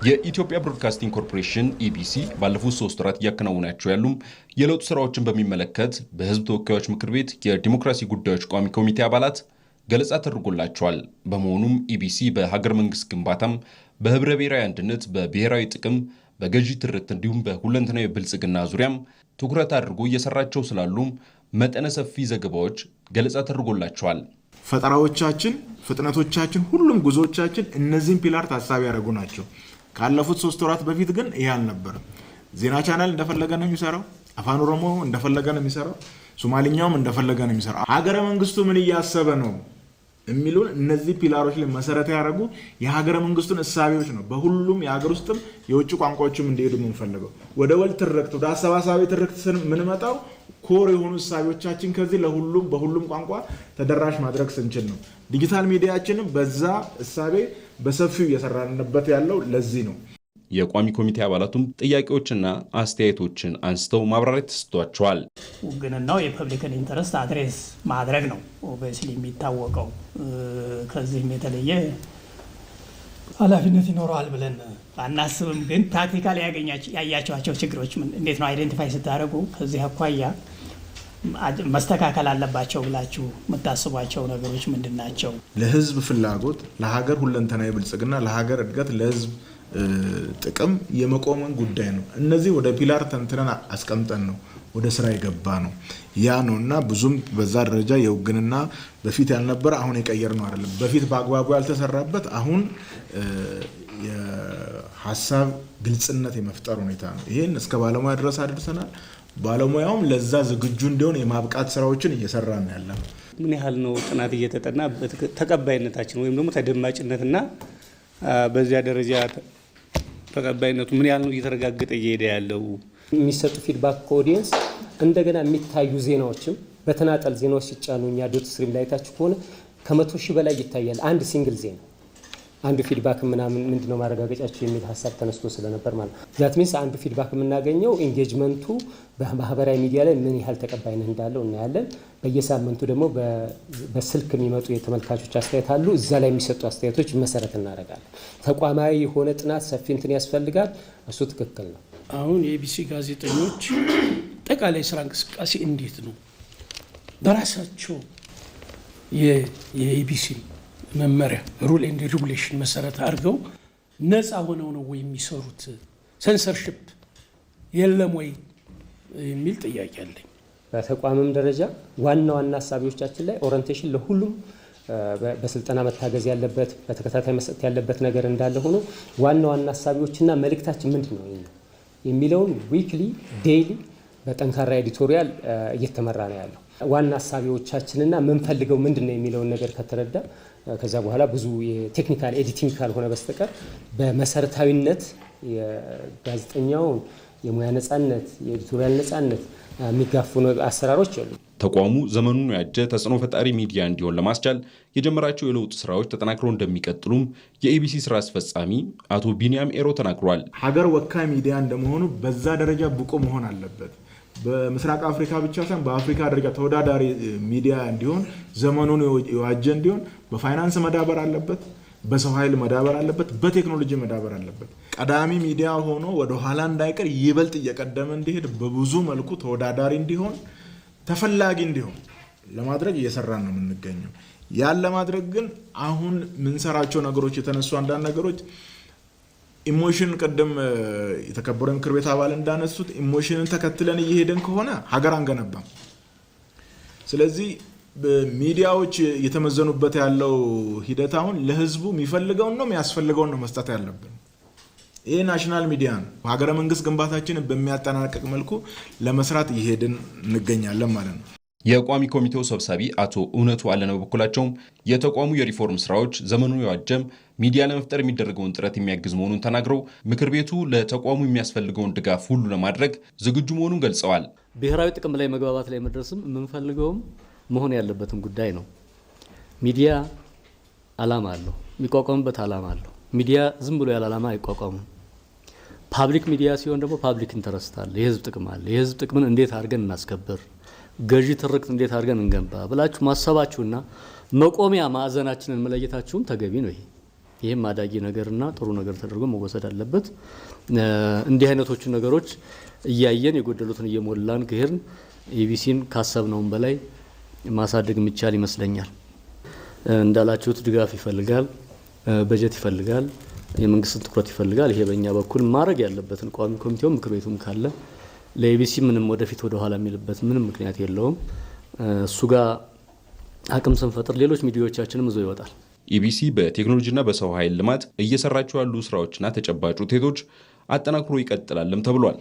የኢትዮጵያ ብሮድካስቲንግ ኮርፖሬሽን ኢቢሲ ባለፉት 3 ወራት እያከናወናቸው ያሉ የለውጥ ስራዎችን በሚመለከት በህዝብ ተወካዮች ምክር ቤት የዲሞክራሲ ጉዳዮች ቋሚ ኮሚቴ አባላት ገለጻ ተደርጎላቸዋል። በመሆኑም ኢቢሲ በሀገር መንግስት ግንባታም በህብረ ብሔራዊ አንድነት፣ በብሔራዊ ጥቅም፣ በገዢ ትርክት እንዲሁም በሁለንተናዊ ብልጽግና ዙሪያም ትኩረት አድርጎ እየሰራቸው ስላሉ መጠነ ሰፊ ዘገባዎች ገለጻ ተደርጎላቸዋል። ፈጠራዎቻችን፣ ፍጥነቶቻችን፣ ሁሉም ጉዞዎቻችን እነዚህን ፒላር ታሳቢ ያደረጉ ናቸው። ካለፉት 3 ወራት በፊት ግን ይሄ አልነበረም። ዜና ቻናል እንደፈለገ ነው የሚሰራው፣ አፋን ኦሮሞ እንደፈለገ ነው የሚሰራው፣ ሶማሊኛውም እንደፈለገ ነው የሚሰራው። ሀገረ መንግስቱ ምን እያሰበ ነው የሚሉን እነዚህ ፒላሮች ላይ መሰረት ያደረጉ የሀገረ መንግስቱን እሳቤዎች ነው በሁሉም የሀገር ውስጥም የውጭ ቋንቋዎችም እንዲሄዱ የምንፈልገው። ወደ ወል ትርክት፣ ወደ አሰባሳቢ ትርክት የምንመጣው ኮር የሆኑ እሳቤዎቻችን ከዚህ ለሁሉም በሁሉም ቋንቋ ተደራሽ ማድረግ ስንችል ነው። ዲጂታል ሚዲያችንም በዛ እሳቤ በሰፊው እየሰራንበት ያለው ለዚህ ነው። የቋሚ ኮሚቴ አባላቱም ጥያቄዎችና አስተያየቶችን አንስተው ማብራሪያ ተሰጥቷቸዋል። ውግንናው የፐብሊክን ኢንተረስት አድሬስ ማድረግ ነው ኦብቪየስሊ የሚታወቀው። ከዚህም የተለየ ኃላፊነት ይኖረዋል ብለን አናስብም። ግን ፕራክቲካሊ ያያቸዋቸው ችግሮች እንዴት ነው አይደንቲፋይ ስታደርጉ ከዚህ አኳያ መስተካከል አለባቸው ብላችሁ የምታስቧቸው ነገሮች ምንድን ናቸው? ለህዝብ ፍላጎት፣ ለሀገር ሁለንተናዊ ብልጽግና፣ ለሀገር እድገት፣ ለህዝብ ጥቅም የመቆመን ጉዳይ ነው። እነዚህ ወደ ፒላር ተንትነን አስቀምጠን ነው ወደ ስራ የገባ ነው። ያ ነውና ብዙም በዛ ደረጃ የውግንና በፊት ያልነበረ አሁን የቀየር ነው አይደለም። በፊት በአግባቡ ያልተሰራበት አሁን የሀሳብ ግልጽነት የመፍጠር ሁኔታ ነው። ይሄን እስከ ባለሙያ ድረስ አድርሰናል። ባለሙያውም ለዛ ዝግጁ እንዲሆን የማብቃት ስራዎችን እየሰራ ነው ያለው። ምን ያህል ነው ጥናት እየተጠና ተቀባይነታችን ወይም ደግሞ ተደማጭነትና በዚያ ደረጃ ተቀባይነቱ ምን ያህል ነው እየተረጋገጠ እየሄደ ያለው? የሚሰጡ ፊድባክ ከኦዲየንስ እንደገና የሚታዩ ዜናዎችም በተናጠል ዜናዎች ሲጫኑ እኛ ዶት ስትሪም ላይ ታችሁ ከሆነ ከ100,000 በላይ ይታያል አንድ ሲንግል ዜና። አንዱ ፊድባክ ምናምን ምንድነው ማረጋገጫቸው የሚል ሀሳብ ተነስቶ ስለነበር ማለት ዛት ሚንስ አንዱ ፊድባክ የምናገኘው ኢንጌጅመንቱ በማህበራዊ ሚዲያ ላይ ምን ያህል ተቀባይነት እንዳለው እናያለን። በየሳምንቱ ደግሞ በስልክ የሚመጡ የተመልካቾች አስተያየት አሉ። እዛ ላይ የሚሰጡ አስተያየቶች መሰረት እናደርጋለን። ተቋማዊ የሆነ ጥናት ሰፊ እንትን ያስፈልጋል። እሱ ትክክል ነው። አሁን የኢቢሲ ጋዜጠኞች ጠቃላይ ስራ እንቅስቃሴ እንዴት ነው በራሳቸው የኢቢሲ መመሪያ ሩል ኤንድ ሬጉሌሽን መሰረት አድርገው ነፃ ሆነው ነው ወይ የሚሰሩት? ሴንሰርሺፕ የለም ወይ የሚል ጥያቄ አለኝ። በተቋምም ደረጃ ዋና ሀሳቢዎቻችን ላይ ኦሪንቴሽን ለሁሉም በስልጠና መታገዝ ያለበት በተከታታይ መስጠት ያለበት ነገር እንዳለ ሆኖ ዋና ሀሳቢዎችና መልእክታችን ምንድን ነው የሚለውን ዊክሊ ዴይሊ በጠንካራ ኤዲቶሪያል እየተመራ ነው ያለው። ዋና ሀሳቢዎቻችንና ምንፈልገው ምንድን ነው የሚለውን ነገር ከተረዳ ከዛ በኋላ ብዙ የቴክኒካል ኤዲቲንግ ካልሆነ በስተቀር በመሰረታዊነት የጋዜጠኛውን የሙያ ነጻነት፣ የኤዲቶሪያል ነጻነት የሚጋፉ አሰራሮች አሉ። ተቋሙ ዘመኑን ያጀ ተጽዕኖ ፈጣሪ ሚዲያ እንዲሆን ለማስቻል የጀመራቸው የለውጥ ስራዎች ተጠናክረው እንደሚቀጥሉም የኢቢሲ ስራ አስፈጻሚ አቶ ቢኒያም ኤሮ ተናግሯል። ሀገር ወካይ ሚዲያ እንደመሆኑ በዛ ደረጃ ብቁ መሆን አለበት። በምስራቅ አፍሪካ ብቻ ሳይሆን በአፍሪካ ደረጃ ተወዳዳሪ ሚዲያ እንዲሆን ዘመኑን የዋጀ እንዲሆን በፋይናንስ መዳበር አለበት፣ በሰው ኃይል መዳበር አለበት፣ በቴክኖሎጂ መዳበር አለበት። ቀዳሚ ሚዲያ ሆኖ ወደ ኋላ እንዳይቀር ይበልጥ እየቀደመ እንዲሄድ በብዙ መልኩ ተወዳዳሪ እንዲሆን ተፈላጊ እንዲሆን ለማድረግ እየሰራን ነው የምንገኘው። ያን ለማድረግ ግን አሁን ምንሰራቸው ነገሮች የተነሱ አንዳንድ ነገሮች ኢሞሽን ቀደም የተከበረ ምክር ቤት አባል እንዳነሱት ኢሞሽንን ተከትለን እየሄደን ከሆነ ሀገር አንገነባም። ስለዚህ ሚዲያዎች የተመዘኑበት ያለው ሂደት አሁን ለህዝቡ የሚፈልገውን ነው የሚያስፈልገውን ነው መስጠት ያለብን። ይሄ ናሽናል ሚዲያ ነው። ሀገረ መንግስት ግንባታችንን በሚያጠናቅቅ መልኩ ለመስራት እየሄድን እንገኛለን ማለት ነው። የቋሚ ኮሚቴው ሰብሳቢ አቶ እውነቱ አለነው በበኩላቸውም የተቋሙ የሪፎርም ስራዎች ዘመኑን የዋጀም ሚዲያ ለመፍጠር የሚደረገውን ጥረት የሚያግዝ መሆኑን ተናግረው ምክር ቤቱ ለተቋሙ የሚያስፈልገውን ድጋፍ ሁሉ ለማድረግ ዝግጁ መሆኑን ገልጸዋል። ብሔራዊ ጥቅም ላይ መግባባት ላይ መድረስም የምንፈልገውም መሆን ያለበትም ጉዳይ ነው። ሚዲያ አላማ አለው፣ የሚቋቋምበት አላማ አለው። ሚዲያ ዝም ብሎ ያለ አላማ አይቋቋምም። ፓብሊክ ሚዲያ ሲሆን ደግሞ ፓብሊክ ኢንተረስት አለ፣ የህዝብ ጥቅም አለ። የህዝብ ጥቅምን እንዴት አድርገን እናስከብር፣ ገዢ ትርክት እንዴት አድርገን እንገንባ ብላችሁ ማሰባችሁና መቆሚያ ማዕዘናችንን መለየታችሁም ተገቢ ነው። ይህም አዳጊ ነገርና ጥሩ ነገር ተደርጎ መወሰድ አለበት። እንዲህ አይነቶቹ ነገሮች እያየን የጎደሉትን እየሞላን ከሄድን ኢቢሲን ካሰብነውም በላይ ማሳደግ የሚቻል ይመስለኛል። እንዳላችሁት ድጋፍ ይፈልጋል፣ በጀት ይፈልጋል፣ የመንግስትን ትኩረት ይፈልጋል። ይሄ በእኛ በኩል ማድረግ ያለበትን ቋሚ ኮሚቴው ምክር ቤቱም ካለ ለኢቢሲ ምንም ወደፊት ወደ ኋላ የሚልበት ምንም ምክንያት የለውም። እሱ ጋር አቅም ስንፈጥር ሌሎች ሚዲያዎቻችንም ይዞ ይወጣል። ኢቢሲ በቴክኖሎጂና በሰው ኃይል ልማት እየሰራቸው ያሉ ስራዎችና ተጨባጭ ውጤቶች አጠናክሮ ይቀጥላልም ተብሏል።